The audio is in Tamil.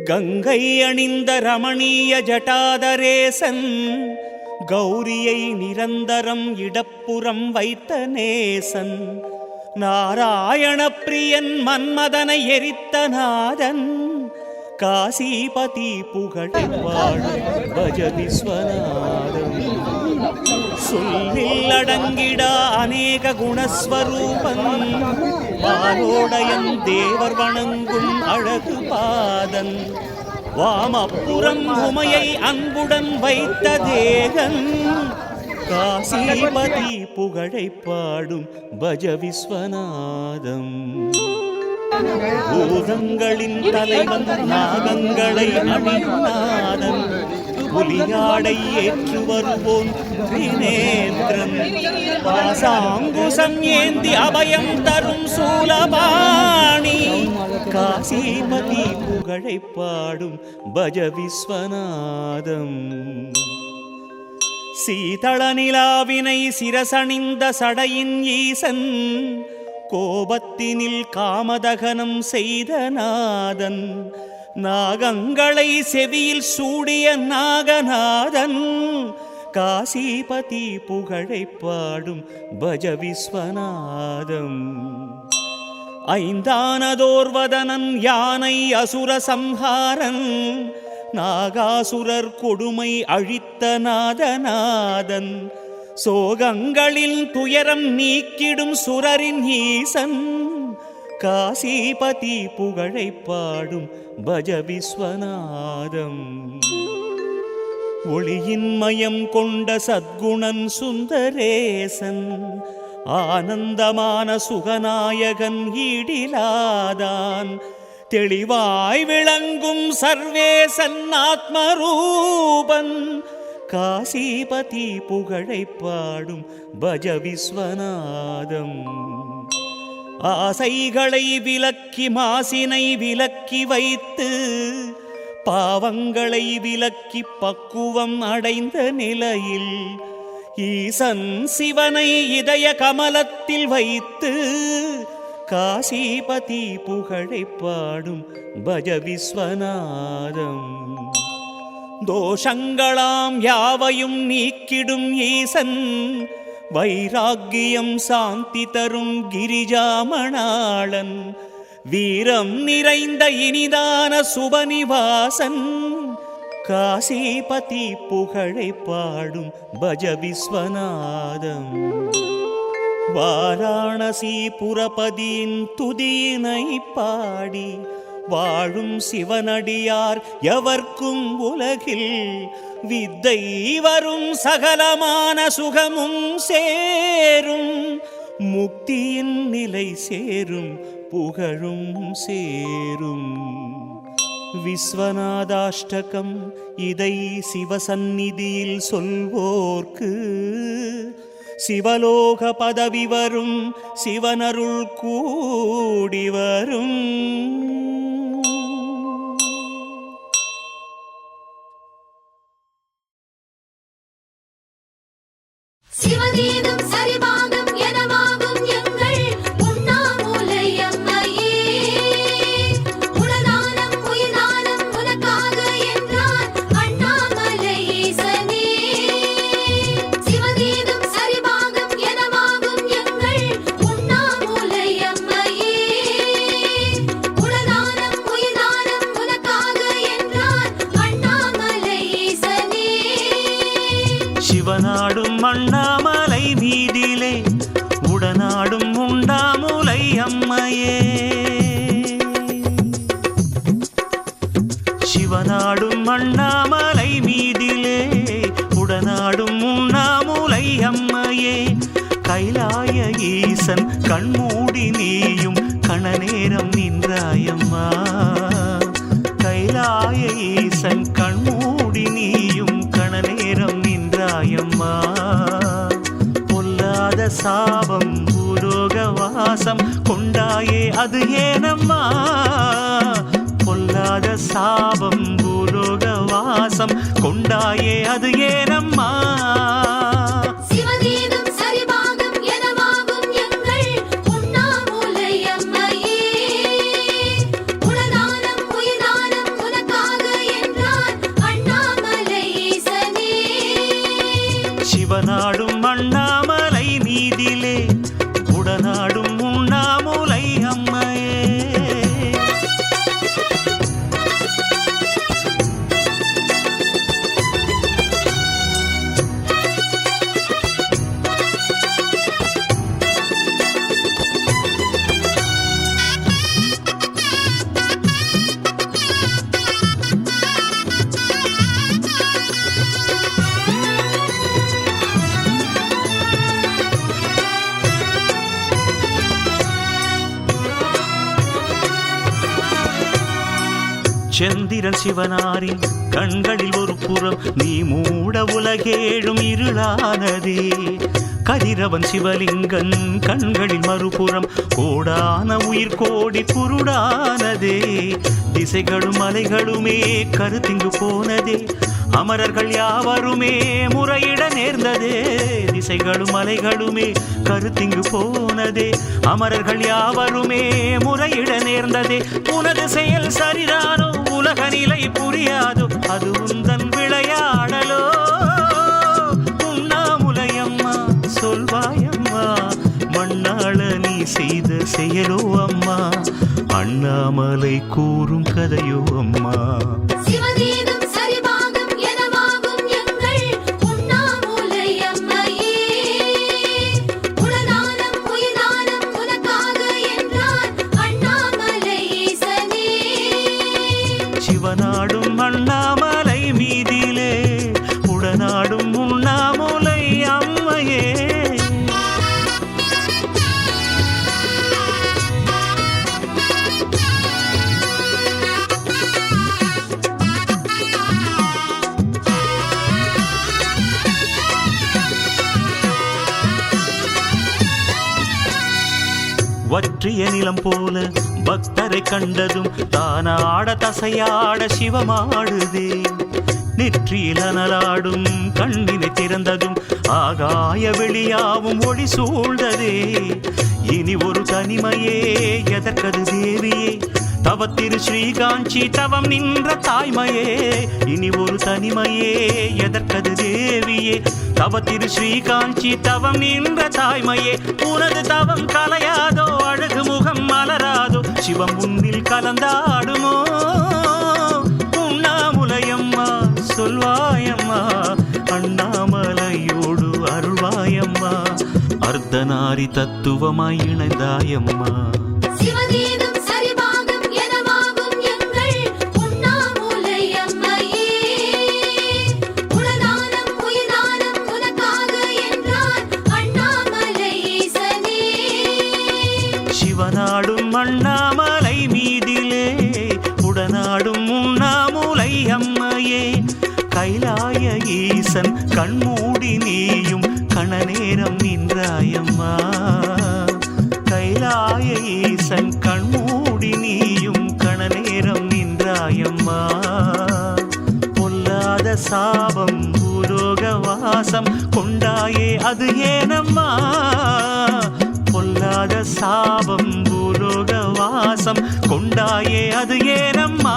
கங்கை அணிந்த ரமணீய ஜட்டாதரேசன் கௌரியை நிரந்தரம் இடப்புறம் வைத்த நேசன் நாராயண பிரியன் மன்மதனை எரித்த நாதன் காசிபதி புகழை வாழும் பஜ விஸ்வநாதம் சொல்லில் அடங்கிடா அநேக குணஸ்வரூபன் வானோடயன் தேவர் வணங்கும் அழகு பாதன் வாமப்புறம் உமையை அன்புடன் வைத்த தேகன் காசிபதி புகழை பாடும் பஜ விஸ்வநாதம் பூதங்களின் தலைவன் நாகங்களை அணிநாதன் புலியாடை ஏற்று வருவோன் திரிநேத்திரன் பாசாங்குசம் ஏந்தி அபயம் தரும் சூலபாணி காசிபதி புகழை பாடும் பஜ விஸ்வநாதம் சீதள நிலாவினை சிரசணிந்த சடையின் ஈசன் கோபத்தினில் காமதகனம் செய்த நாதன் நாகங்களை செவியில் சூடிய நாகநாதன் காசிபதி புகழை பாடும் பஜ விஸ்வநாதம் ஐந்தானதோர்வதனன் யானை அசுர சம்ஹாரன் நாகாசுரர் கொடுமை அழித்த நாதநாதன் சோகங்களில் துயரம் நீக்கிடும் சுரரின் ஈசன் காசிபதி புகழை பாடும் பஜ விஸ்வநாதம் ஒளியின் மயம் கொண்ட சத்குணன் சுந்தரேசன் ஆனந்தமான சுகநாயகன் ஈடிலாதான் தெளிவாய் விளங்கும் சர்வேசன் ஆத்மரூபன் காசிபதி புகழை பாடும் பஜ விஸ்வநாதம் ஆசைகளை விலக்கி மாசினை விலக்கி வைத்து பாவங்களை விலக்கி பக்குவம் அடைந்த நிலையில் ஈசன் சிவனை இதய கமலத்தில் வைத்து காசிபதி புகழை பாடும் பஜ விஸ்வநாதம் தோஷங்களாம் யாவையும் நீக்கிடும் ஈசன் வைராக்கியம் சாந்தி தரும் கிரிஜாமணாளன் வீரம் நிறைந்த இனிதான சுபநிவாசன் காசிபதி புகழை பாடும் பஜ விஸ்வநாதம் வாராணசி புரபதியின் துதியினை பாடி வாழும் சிவனடியார் எவர்க்கும் உலகில் வித்தை வரும் சகலமான சுகமும் சேரும் முக்தியின் நிலை சேரும் புகழும் சேரும் விஸ்வநாதாஷ்டகம் இதை சிவசந்நிதியில் சொல்வோர்க்கு சிவலோக பதவி வரும் சிவனருள் கூடி வரும் சிவகீதம் சரிபாகம் எனவாகும் எங்கள் உண்ணாமூலை அம்மையே உலதானம் உயிர்தானம் உனக்காக என்றார் அண்ணாமலை ஈசனே சிவகீதம் சரிபாகம் எனவாகும் எங்கள் உண்ணாமூலை அம்மையே உலதானம் உயிர்தானம் உனக்காக என்றார் அண்ணாமலை ஈசனே சிவநாடும் அண்ணாமலை மீதிலே உடனாடும் உண்ணாமூலை அம்மையே சிவநாடும் அண்ணாமலை மீதிலே உடனாடும் உண்ணாமூலை அம்மையே கைலாய ஈசன் கண்மூடி நீயும் கணநேரம் நின்றாயம்மா கைலாய ஈசன் கண்மூடி நீயும் கணநேரம் நின்றாயம்மா பொல்லாத சாபம் பூலோக வாசம் கொண்டாயே அது ஏனம்மா பொல்லாத சாபம் பூலோக வாசம் கொண்டாயே அது ஏனம்மா சிவகீதம் சரிபாகம் எனவாகும் எங்கள் உண்ணாமூலை அம்மையே உலதானம் உயிர்தானம் உனக்காக செந்திரன் சிவனாரின் கண்களில் ஒரு புறம் நீ மூட உலகேழும் இருளானதே. கதிரவன் சிவலிங்கன் கண்களில் மறுபுறம் கோடான உயிர் கோடி குருடானதே. திசைகளும் மலைகளுமே கருத்திங்கு போனதே, அமரர்கள் யாவருமே முறையிட நேர்ந்ததே. திசைகளும் மலைகளுமே கருத்திங்கு போனதே, அமரர்கள் யாவருமே முறையிட நேர்ந்ததே. உனது செயல் சரிதானோ உலக நிலை புரியாதோ, அது உந்தன் விளையாடலோ. உண்ணாமுலையம்மா சொல்வாயம்மா, மண்ணாள நீ செய்த செயலோ அம்மா, அண்ணாமலை கூறும் கதையோ அம்மா. சிவதேகம் சரிபாகம் எனவாகும் எங்கள் உண்ணாமுலை அம்மையே. உளதானம் உயிர்தானம் உனக்காக என்றார் அண்ணாமலை ஈசனே. சிவனாடும் அண்ணாமலை மீதிலே உடனாடும் உண்ணாமுலை அம்மையே. வற்றிய நிலம் போல பக்தரை கண்டதும் தானாட தசையாட சிவமாடுதே. நெற்றியில் அனலாடும் கண்ணினை திறந்ததும் ஆகாய வெளியாவும் ஒளி சூழ்ந்ததே. இனி ஒரு தனிமையே எதற்கது தேவியே, தவத்திரு ஸ்ரீகாஞ்சி தவம் நின்ற தாய்மையே. இனி ஒரு தனிமையே எதற்கது தேவியே, தவத்திரு ஸ்ரீகாஞ்சி தவம் நின்ற தாய்மையே. உனது தவம் கலையாதோ அழகு முகம் மலராதோ, சிவம் உன்னில் கலந்தாடுமோ. உண்ணாமுலையம்மா சொல்வாயம்மா, அண்ணாமலையோடு அருள்வாயம்மா, அர்த்தநாரி தத்துவமாய் இணைந்தாயம்மா. சிவதேகம் சரிபாகம் எனவாகும் எங்கள் உண்ணாமுலை அம்மையே. உளதானம் உயிர்தானம் உனக்காக என்றார் அண்ணாமலை ஈசனே. சிவனாடும் அண்ணாமலை மீதிலே உடனாடும் உண்ணாமுலை அம்மையே. கைலாய ஈசன் கண்மூடி நீயும் கணநேரம் நின்றாயம்மா. கைலாய ஈசன் கண்மூடி நீயும் கணநேரம் நின்றாயம்மா. பொல்லாத சாபம் பூலோக வாசம் கொண்டாயே அது ஏனம்மா. பொல்லாத சாபம் பூலோக வாசம் கொண்டாயே அது ஏனம்மா.